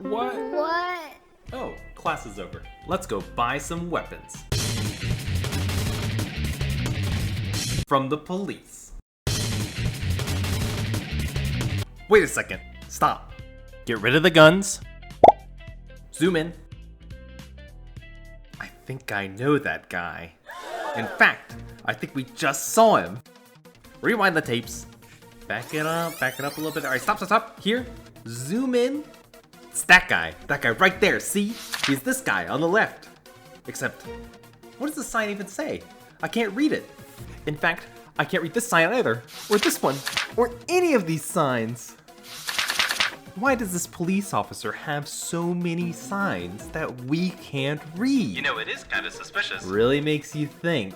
What? What? Oh, class is over. Let's go buy some weapons. From the police. Wait a second. Stop. Get rid of the guns. Zoom in. I think I know that guy. In fact, I think we just saw him. Rewind the tapes. Back it up a little bit. All right, stop. Here, zoom in. It's that guy right there, see? He's this guy on the left. Except, what does the sign even say? I can't read it. In fact, I can't read this sign either, or this one, or any of these signs. Why does this police officer have so many signs that we can't read? You know, it is kind of suspicious. Really makes you think.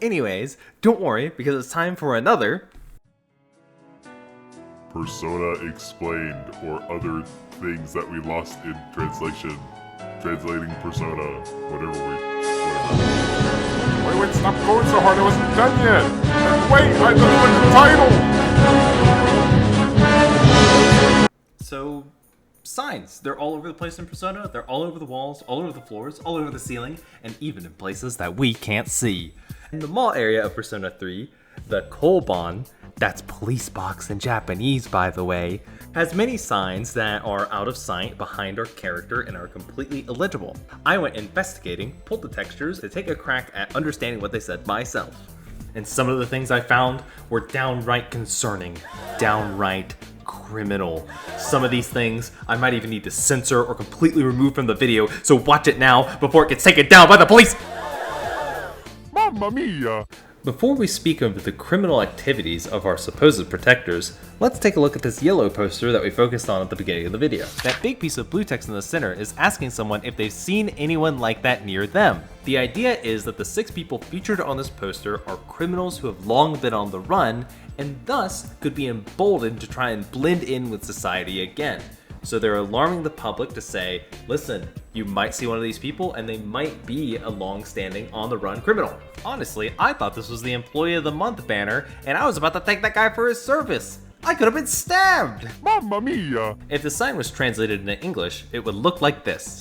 Anyways, don't worry, because it's time for another Persona Explained, or other things that we lost in translation. Translating Persona, whatever. Wait, stop going so hard, I wasn't done yet! Wait, I don't like the title! So, signs. They're all over the place in Persona. They're all over the walls, all over the floors, all over the ceiling, and even in places that we can't see. In the mall area of Persona 3, the Koban, that's police box in Japanese by the way, has many signs that are out of sight behind our character and are completely illegible. I went investigating, pulled the textures to take a crack at understanding what they said myself. And some of the things I found were downright concerning, downright criminal. Some of these things I might even need to censor or completely remove from the video, so watch it now before it gets taken down by the police! Mamma mia! Before we speak of the criminal activities of our supposed protectors, let's take a look at this yellow poster that we focused on at the beginning of the video. That big piece of blue text in the center is asking someone if they've seen anyone like that near them. The idea is that the 6 people featured on this poster are criminals who have long been on the run, and thus could be emboldened to try and blend in with society again. So they're alarming the public to say, listen, you might see one of these people and they might be a long-standing on-the-run criminal. Honestly, I thought this was the Employee of the Month banner, and I was about to thank that guy for his service. I could have been stabbed! Mamma mia! If the sign was translated into English, it would look like this.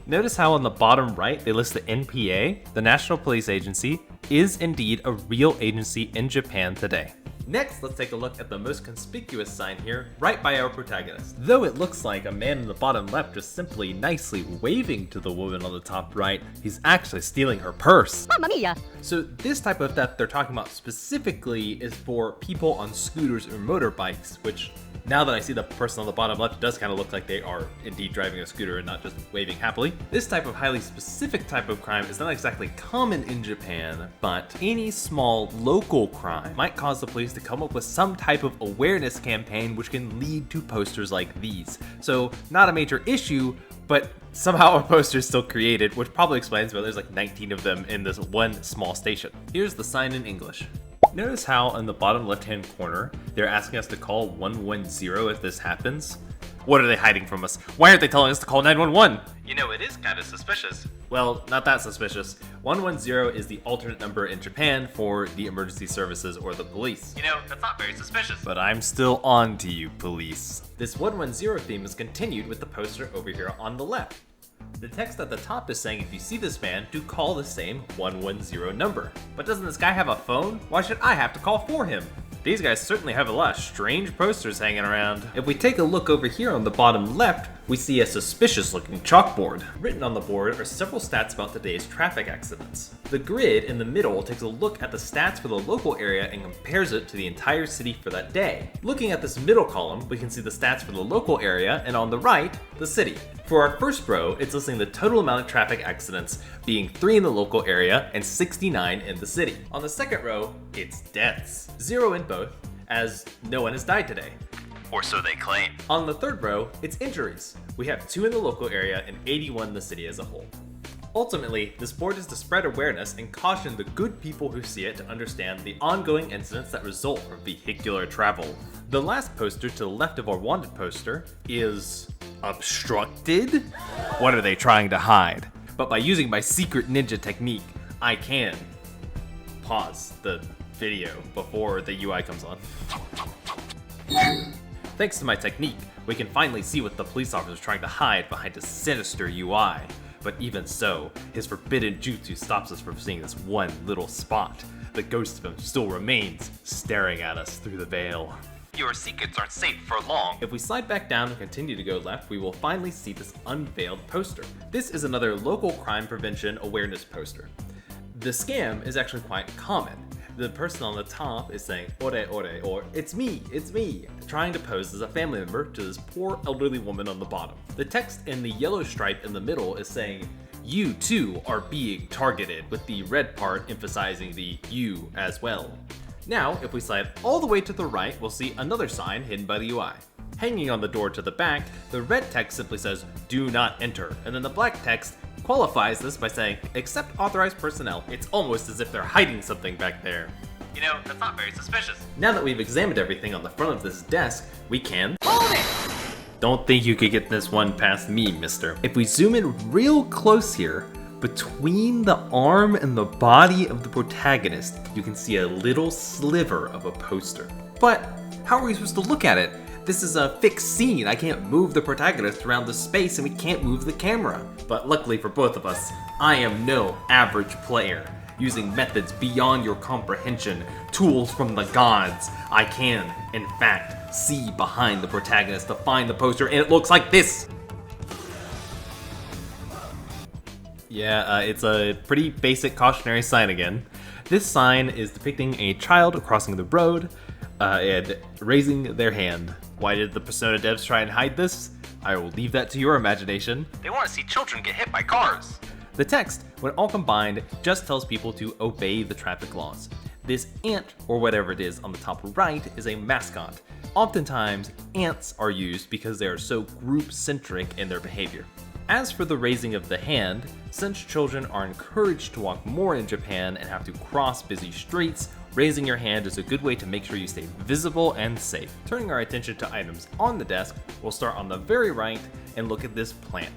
Notice how on the bottom right they list the NPA, the National Police Agency, is indeed a real agency in Japan today. Next, let's take a look at the most conspicuous sign here, right by our protagonist. Though it looks like a man in the bottom left just simply nicely waving to the woman on the top right, he's actually stealing her purse. Mamma mia! So this type of theft they're talking about specifically is for people on scooters or motorbikes, which now that I see the person on the bottom left, it does kind of look like they are indeed driving a scooter and not just waving happily. This type of highly specific type of crime is not exactly common in Japan, but any small local crime might cause the police to come up with some type of awareness campaign which can lead to posters like these. So not a major issue, but somehow a poster is still created, which probably explains why there's like 19 of them in this one small station. Here's the sign in English. Notice how in the bottom left-hand corner, they're asking us to call 110 if this happens. What are they hiding from us? Why aren't they telling us to call 911? You know, it is kind of suspicious. Well, not that suspicious. 110 is the alternate number in Japan for the emergency services or the police. You know, that's not very suspicious. But I'm still on to you, police. This 110 theme is continued with the poster over here on the left. The text at the top is saying if you see this man, do call the same 110 number. But doesn't this guy have a phone? Why should I have to call for him? These guys certainly have a lot of strange posters hanging around. If we take a look over here on the bottom left, we see a suspicious looking chalkboard. Written on the board are several stats about today's traffic accidents. The grid in the middle takes a look at the stats for the local area and compares it to the entire city for that day. Looking at this middle column, we can see the stats for the local area, and on the right, the city. For our first row, it's listing the total amount of traffic accidents, being 3 in the local area and 69 in the city. On the second row, it's deaths. 0 in both, as no one has died today. Or so they claim. On the third row, it's injuries. We have 2 in the local area and 81 in the city as a whole. Ultimately, this board is to spread awareness and caution the good people who see it to understand the ongoing incidents that result from vehicular travel. The last poster to the left of our wanted poster is obstructed? What are they trying to hide? But by using my secret ninja technique, I can pause the video before the UI comes on. Thanks to my technique, we can finally see what the police officer is trying to hide behind his sinister UI. But even so, his forbidden jutsu stops us from seeing this one little spot. The ghost of him still remains, staring at us through the veil. Your secrets aren't safe for long. If we slide back down and continue to go left, we will finally see this unveiled poster. This is another local crime prevention awareness poster. The scam is actually quite common. The person on the top is saying, "Ore, ore," or it's me, trying to pose as a family member to this poor elderly woman on the bottom. The text in the yellow stripe in the middle is saying, "You too are being targeted," with the red part emphasizing the "you" as well. Now, if we slide all the way to the right, we'll see another sign hidden by the UI. Hanging on the door to the back, the red text simply says, "Do not enter," and then the black text qualifies this by saying, "Except authorized personnel." It's almost as if they're hiding something back there. You know, that's not very suspicious. Now that we've examined everything on the front of this desk, we can hold it! Don't think you could get this one past me, mister. If we zoom in real close here, between the arm and the body of the protagonist, you can see a little sliver of a poster. But how are we supposed to look at it? This is a fixed scene. I can't move the protagonist around the space and we can't move the camera. But luckily for both of us, I am no average player. Using methods beyond your comprehension, tools from the gods, I can, in fact, see behind the protagonist to find the poster, and it looks like this. Yeah, it's a pretty basic cautionary sign again. This sign is depicting a child crossing the road and raising their hand. Why did the Persona devs try and hide this? I will leave that to your imagination. They want to see children get hit by cars. The text, when all combined, just tells people to obey the traffic laws. This ant, or whatever it is on the top right, is a mascot. Oftentimes, ants are used because they are so group-centric in their behavior. As for the raising of the hand, since children are encouraged to walk more in Japan and have to cross busy streets, raising your hand is a good way to make sure you stay visible and safe. Turning our attention to items on the desk, we'll start on the very right and look at this plant.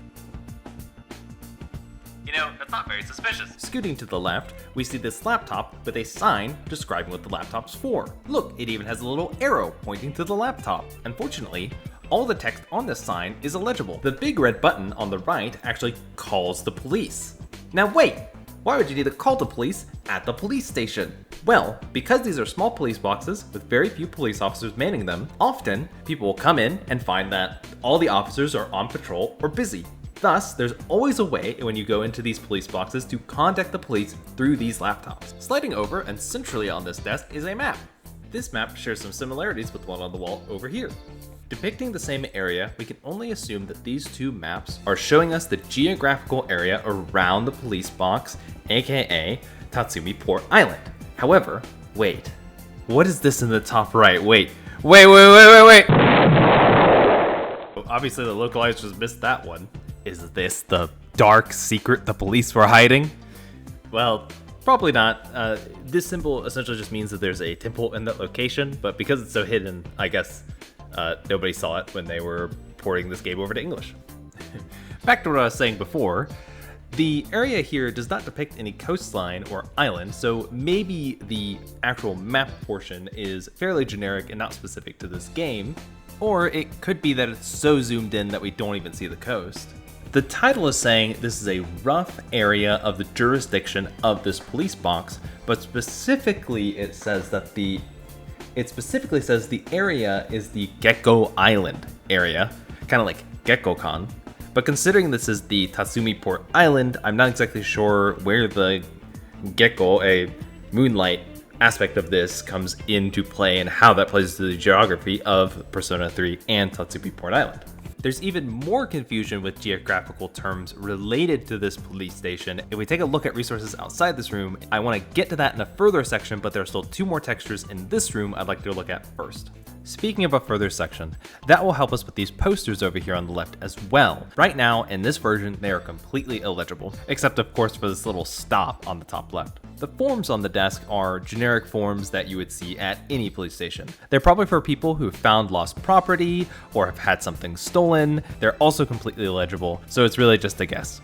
You know, that's not very suspicious. Scooting to the left, we see this laptop with a sign describing what the laptop's for. Look, it even has a little arrow pointing to the laptop. Unfortunately, all the text on this sign is illegible. The big red button on the right actually calls the police. Now wait, why would you need to call the police at the police station? Well, because these are small police boxes with very few police officers manning them, often people will come in and find that all the officers are on patrol or busy. Thus, there's always a way when you go into these police boxes to contact the police through these laptops. Sliding over and centrally on this desk is a map. This map shares some similarities with the one on the wall over here. Depicting the same area, we can only assume that these two maps are showing us the geographical area around the police box, aka Tatsumi Port Island. However, wait, what is this in the top right? Wait. Obviously the localizers missed that one. Is this the dark secret the police were hiding? Well, probably not. This symbol essentially just means that there's a temple in that location, but because it's so hidden, I guess nobody saw it when they were porting this game over to English. Back to what I was saying before, the area here does not depict any coastline or island, so maybe the actual map portion is fairly generic and not specific to this game, or it could be that it's so zoomed in that we don't even see the coast. The title is saying this is a rough area of the jurisdiction of this police box, but specifically it says that the area is the Gecko Island area, kind of like Gecko-con. But considering this is the Tatsumi Port Island, I'm not exactly sure where the Gecko, a moonlight aspect of this, comes into play and how that plays into the geography of Persona 3 and Tatsumi Port Island. There's even more confusion with geographical terms related to this police station. If we take a look at resources outside this room, I want to get to that in a further section, but there are still two more textures in this room I'd like to look at first. Speaking of a further section, that will help us with these posters over here on the left as well. Right now, in this version, they are completely illegible, except of course for this little stop on the top left. The forms on the desk are generic forms that you would see at any police station. They're probably for people who have found lost property or have had something stolen. They're also completely illegible, so it's really just a guess.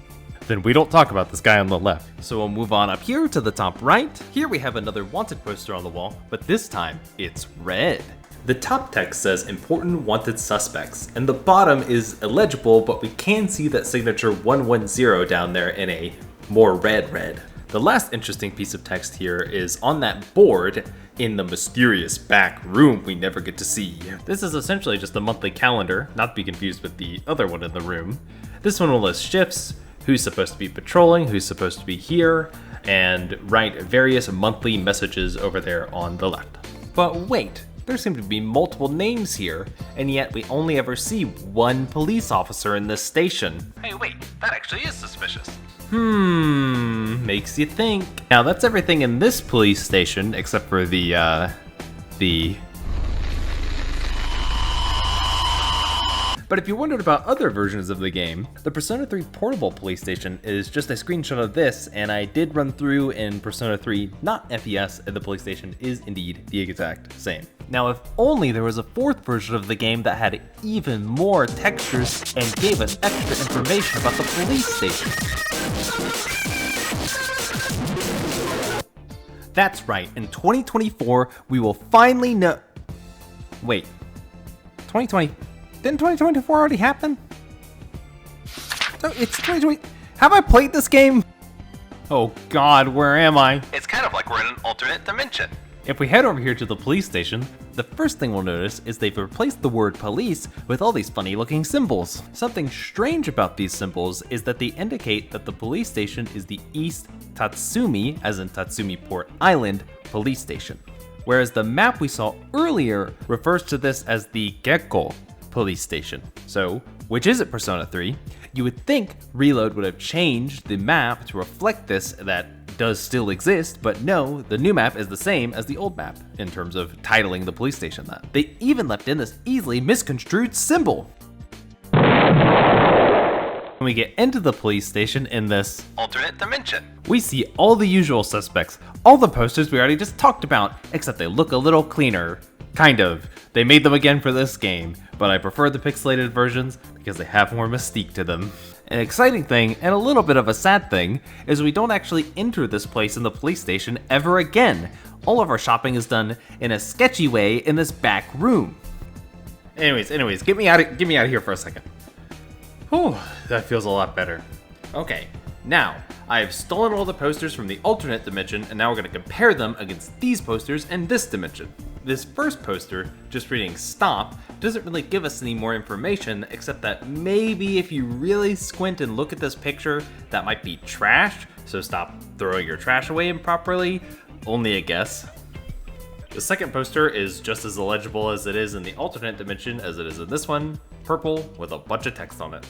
Then we don't talk about this guy on the left. So we'll move on up here to the top right. Here we have another wanted poster on the wall, but this time it's red. The top text says important wanted suspects, and the bottom is illegible, but we can see that signature 110 down there in a more red. The last interesting piece of text here is on that board in the mysterious back room we never get to see. This is essentially just a monthly calendar, not to be confused with the other one in the room. This one will list shifts, who's supposed to be patrolling, who's supposed to be here, and write various monthly messages over there on the left. But wait, there seem to be multiple names here, and yet we only ever see one police officer in this station. Hey, wait, that actually is suspicious. Makes you think. Now that's everything in this police station, except for the But if you wondered about other versions of the game, the Persona 3 Portable police station is just a screenshot of this, and I did run through in Persona 3, not FES, and the police station is indeed the exact same. Now if only there was a fourth version of the game that had even more textures and gave us extra information about the police station. That's right, in 2024, we will finally know... Wait, 2020... Didn't 2024 already happen? No, it's 2020. Have I played this game? Oh God, where am I? It's kind of like we're in an alternate dimension. If we head over here to the police station, the first thing we'll notice is they've replaced the word police with all these funny looking symbols. Something strange about these symbols is that they indicate that the police station is the East Tatsumi, as in Tatsumi Port Island, police station. Whereas the map we saw earlier refers to this as the Gekko police station. So, which is it, Persona 3? You would think Reload would have changed the map to reflect this that does still exist, but no, the new map is the same as the old map in terms of titling the police station that. They even left in this easily misconstrued symbol. When we get into the police station in this alternate dimension, we see all the usual suspects, all the posters we already just talked about, except they look a little cleaner. Kind of. They made them again for this game, but I prefer the pixelated versions because they have more mystique to them. An exciting thing, and a little bit of a sad thing, is we don't actually enter this place in the police station ever again. All of our shopping is done in a sketchy way in this back room. Anyways, get me out of here for a second. Whew, that feels a lot better. Okay, now, I have stolen all the posters from the alternate dimension, and now we're going to compare them against these posters in this dimension. This first poster, just reading stop, doesn't really give us any more information, except that maybe if you really squint and look at this picture, that might be trash, so stop throwing your trash away improperly. Only a guess. The second poster is just as illegible as it is in the alternate dimension as it is in this one, purple with a bunch of text on it.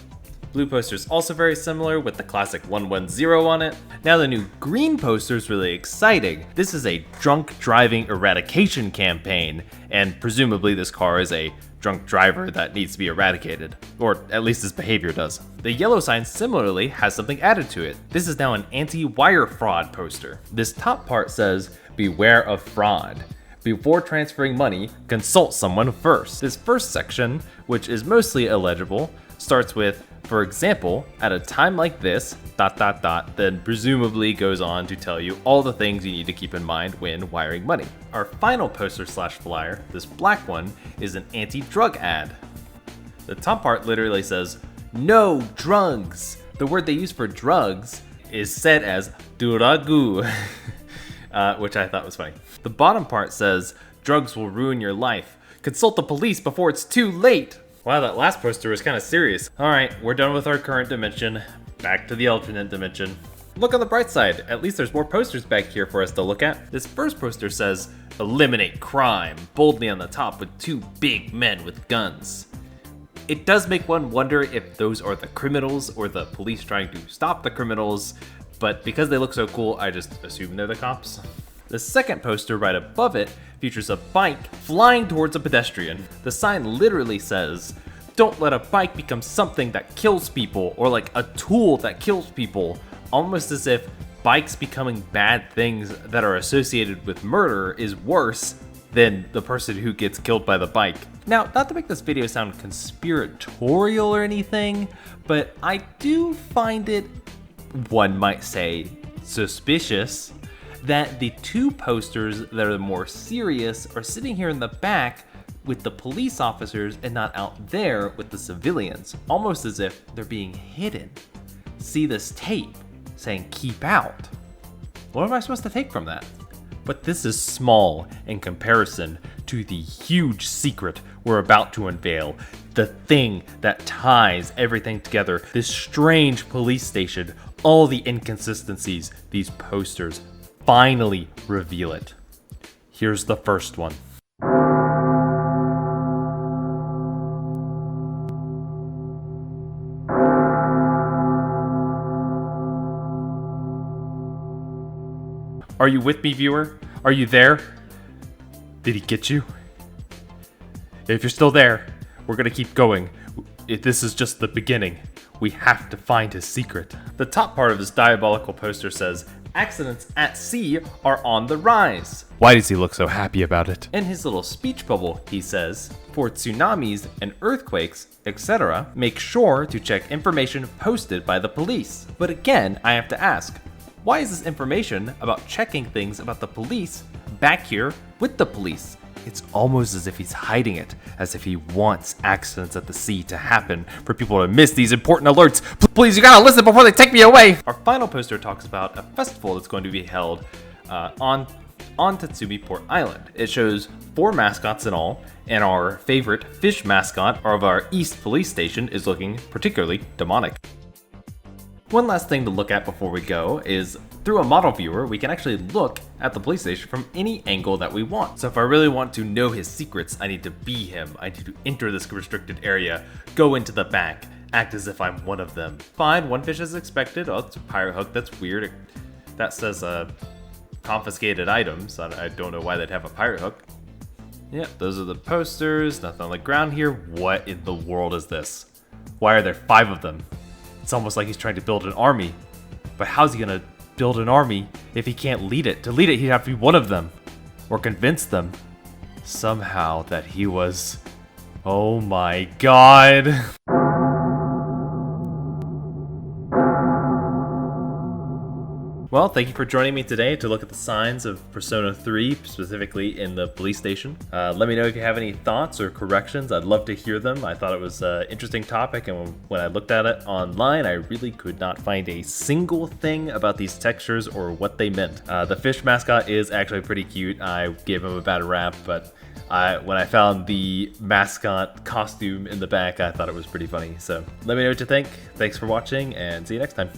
Blue poster is also very similar with the classic 110 on it. Now the new green poster is really exciting. This is a drunk driving eradication campaign, and presumably this car is a drunk driver that needs to be eradicated, or at least his behavior does. The yellow sign similarly has something added to it. This is now an anti-wire fraud poster. This top part says, "Beware of fraud. Before transferring money, consult someone first." This first section, which is mostly illegible, starts with, "For example, at a time like this, ... then presumably goes on to tell you all the things you need to keep in mind when wiring money. Our final poster slash flyer, this black one, is an anti-drug ad. The top part literally says, "No drugs." The word they use for drugs is said as duragu, which I thought was funny. The bottom part says, "Drugs will ruin your life. Consult the police before it's too late." Wow, that last poster was kind of serious. Alright, we're done with our current dimension. Back to the alternate dimension. Look on the bright side, at least there's more posters back here for us to look at. This first poster says, "Eliminate crime," boldly on the top with two big men with guns. It does make one wonder if those are the criminals or the police trying to stop the criminals, but because they look so cool, I just assume they're the cops. The second poster right above it features a bike flying towards a pedestrian. The sign literally says, "Don't let a bike become something that kills people," or like a tool that kills people, almost as if bikes becoming bad things that are associated with murder is worse than the person who gets killed by the bike. Now, not to make this video sound conspiratorial or anything, but I do find it, one might say, suspicious that the two posters that are more serious are sitting here in the back, with the police officers and not out there with the civilians, almost as if they're being hidden. See this tape saying keep out. What am I supposed to take from that? But this is small in comparison to the huge secret we're about to unveil. The thing that ties everything together, this strange police station, all the inconsistencies, these posters finally reveal it. Here's the first one. Are you with me, viewer? Are you there? Did he get you? If you're still there, we're gonna keep going. If this is just the beginning, we have to find his secret. The top part of this diabolical poster says, accidents at sea are on the rise. Why does he look so happy about it? In his little speech bubble, he says, for tsunamis and earthquakes, etc., make sure to check information posted by the police. But again, I have to ask, why is this information about checking things about the police back here with the police? It's almost as if he's hiding it, as if he wants accidents at the sea to happen for people to miss these important alerts. Please, you gotta listen before they take me away! Our final poster talks about a festival that's going to be held on Tatsumi Port Island. It shows 4 mascots in all, and our favorite fish mascot of our East Police Station is looking particularly demonic. One last thing to look at before we go is through a model viewer, we can actually look at the police station from any angle that we want. So if I really want to know his secrets, I need to be him. I need to enter this restricted area, go into the back, act as if I'm one of them. Fine, one fish as expected. Oh, it's a pirate hook. That's weird. That says confiscated items. I don't know why they'd have a pirate hook. Yep, those are the posters. Nothing on the ground here. What in the world is this? Why are there 5 of them? It's almost like he's trying to build an army. But how's he gonna build an army if he can't lead it? To lead it, he'd have to be one of them. Or convince them somehow that he was... Oh my god. Well, thank you for joining me today to look at the signs of Persona 3, specifically in the police station. Let me know if you have any thoughts or corrections. I'd love to hear them. I thought it was an interesting topic, and when I looked at it online, I really could not find a single thing about these textures or what they meant. The fish mascot is actually pretty cute. I gave him a bad rap, but when I found the mascot costume in the back, I thought it was pretty funny. So let me know what you think. Thanks for watching, and see you next time.